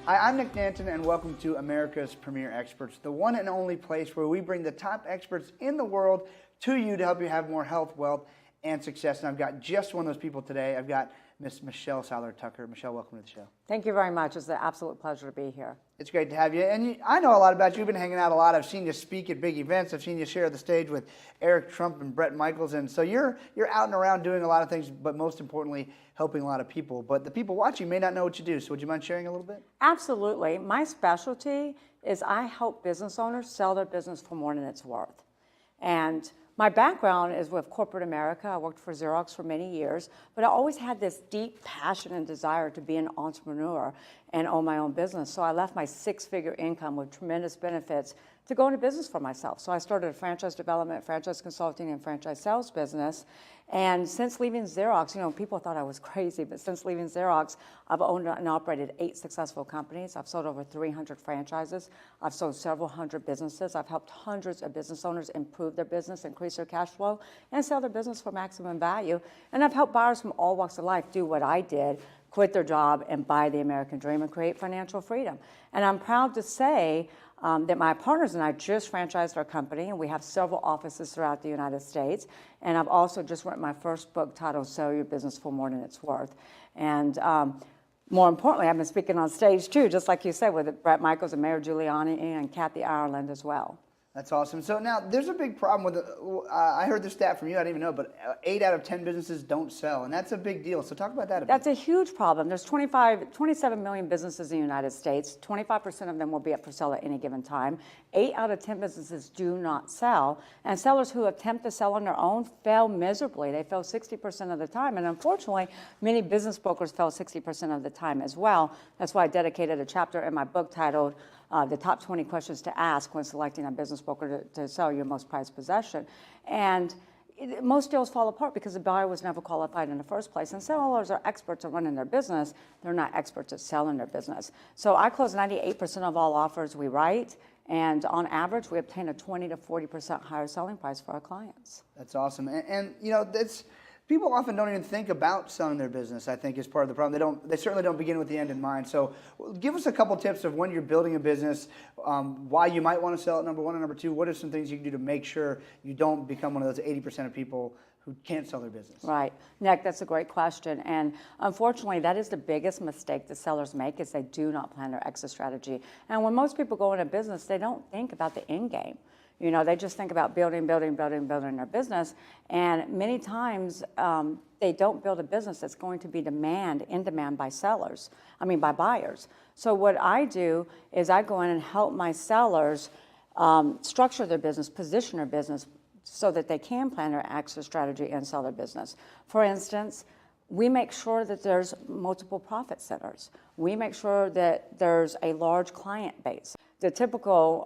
Hi, I'm Nick Danton, and welcome to America's Premier Experts, the one and only place where we bring the top experts in the world to you to help you have more health, wealth, and success. And I've got just one of those people today. I've got Miss Michelle Seiler Tucker. Michelle, welcome to the show. Thank you very much. It's an absolute pleasure to be here. It's great to have you. And I know a lot about you. You've been hanging out a lot. I've seen you speak at big events. I've seen you share the stage with Eric Trump and Bret Michaels. And so you're out and around doing a lot of things, but most importantly, helping a lot of people. But the people watching may not know what you do. So would you mind sharing a little bit? Absolutely. My specialty is I help business owners sell their business for more than it's worth. And my background is with corporate America. I worked for Xerox for many years, but I always had this deep passion and desire to be an entrepreneur and own my own business. So I left my six-figure income with tremendous benefits to go into business for myself. So I started a franchise development, franchise consulting, and franchise sales business. And since leaving Xerox, people thought I was crazy, but since leaving Xerox, I've owned and operated 8 successful companies. I've sold over 300 franchises. I've sold several hundred businesses. I've helped hundreds of business owners improve their business, increase their cash flow, and sell their business for maximum value. And I've helped buyers from all walks of life do what I did, quit their job and buy the American dream and create financial freedom. And I'm proud to say that my partners and I just franchised our company, and we have several offices throughout the United States. And I've also just written my first book titled Sell Your Business for More Than It's Worth. And more importantly, I've been speaking on stage too, just like you said, with Bret Michaels and Mayor Giuliani and Kathy Ireland as well. That's awesome. So now there's a big problem with, I heard this stat from you, I didn't even know, but 8 out of 10 businesses don't sell, and that's a big deal. So talk about that a bit. That's a huge problem. There's 27 million businesses in the United States. 25% of them will be up for sale at any given time. 8 out of 10 businesses do not sell, and sellers who attempt to sell on their own fail miserably. They fail 60% of the time, and unfortunately, many business brokers fail 60% of the time as well. That's why I dedicated a chapter in my book titled the top 20 questions to ask when selecting a business broker to sell your most prized possession. And most deals fall apart because the buyer was never qualified in the first place. And sellers are experts at running their business. They're not experts at selling their business. So I close 98% of all offers we write. And on average, we obtain a 20 to 40% higher selling price for our clients. That's awesome. And that's, people often don't even think about selling their business, I think, is part of the problem. They certainly don't begin with the end in mind. So give us a couple tips of when you're building a business, why you might want to sell it, number one, and number two, what are some things you can do to make sure you don't become one of those 80% of people who can't sell their business? Right. Nick, that's a great question. And unfortunately, that is the biggest mistake that sellers make, is they do not plan their exit strategy. And when most people go into business, they don't think about the end game. They just think about building their business. And many times they don't build a business that's going to be in demand by by buyers. So what I do is I go in and help my sellers structure their business, position their business so that they can plan their exit strategy and sell their business. For instance, we make sure that there's multiple profit centers. We make sure that there's a large client base. The typical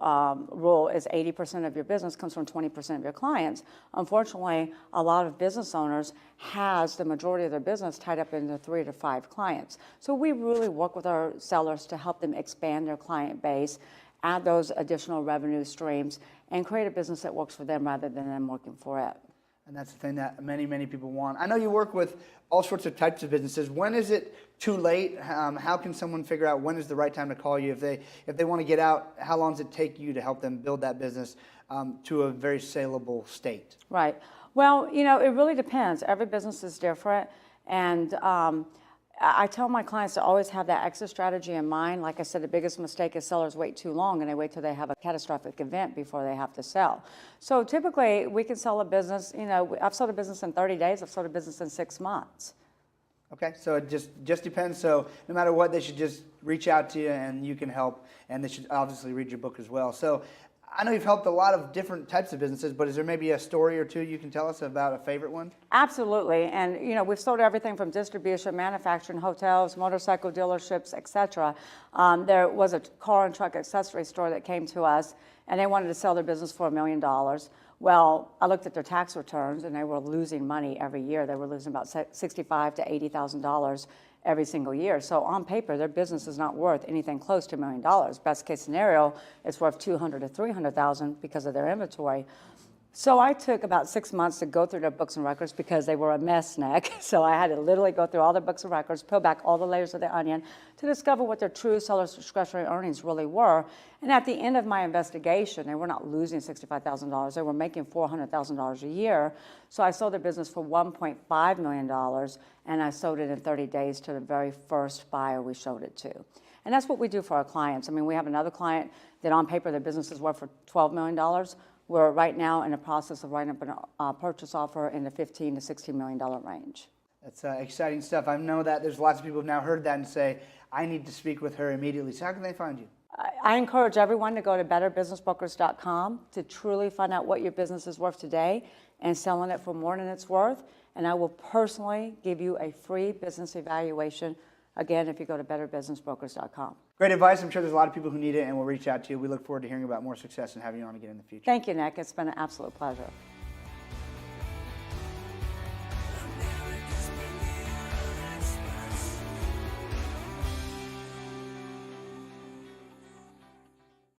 rule is 80% of your business comes from 20% of your clients. Unfortunately, a lot of business owners has the majority of their business tied up into 3 to 5 clients. So we really work with our sellers to help them expand their client base, add those additional revenue streams, and create a business that works for them rather than them working for it. And that's the thing that many, many people want. I know you work with all sorts of types of businesses. When is it too late? How can someone figure out when is the right time to call you? If they want to get out, how long does it take you to help them build that business to a very saleable state? Right. Well, it really depends. Every business is different. And I tell my clients to always have that exit strategy in mind. Like I said, the biggest mistake is sellers wait too long and they wait till they have a catastrophic event before they have to sell. So typically we can sell a business, I've sold a business in 30 days, I've sold a business in 6 months. Okay, so it just depends. So no matter what, they should just reach out to you and you can help, and they should obviously read your book as well. So I know you've helped a lot of different types of businesses, but is there maybe a story or two you can tell us about a favorite one? Absolutely. And we've sold everything from distribution, manufacturing, hotels, motorcycle dealerships, etc. There was a car and truck accessory store that came to us, and they wanted to sell their business for $1 million. Well, I looked at their tax returns, and they were losing money every year. They were losing about $65,000 to $80,000 every single year. So on paper, their business is not worth anything close to $1 million. Best case scenario, it's worth $200,000 to $300,000 because of their inventory. So I took about 6 months to go through their books and records because they were a mess, Nick. So I had to literally go through all their books and records, peel back all the layers of the onion to discover what their true seller's discretionary earnings really were. And at the end of my investigation, they were not losing $65,000. They were making $400,000 a year. So I sold their business for $1.5 million, and I sold it in 30 days to the very first buyer we showed it to. And that's what we do for our clients. I mean, we have another client that on paper their business is worth for $12 million. We're right now in the process of writing up a purchase offer in the $15 to $16 million range. That's exciting stuff. I know that there's lots of people who have now heard that and say, I need to speak with her immediately. So how can they find you? I encourage everyone to go to betterbusinessbrokers.com to truly find out what your business is worth today and selling it for more than it's worth. And I will personally give you a free business evaluation, again, if you go to betterbusinessbrokers.com. Great advice. I'm sure there's a lot of people who need it and will reach out to you. We look forward to hearing about more success and having you on again in the future. Thank you, Nick. It's been an absolute pleasure.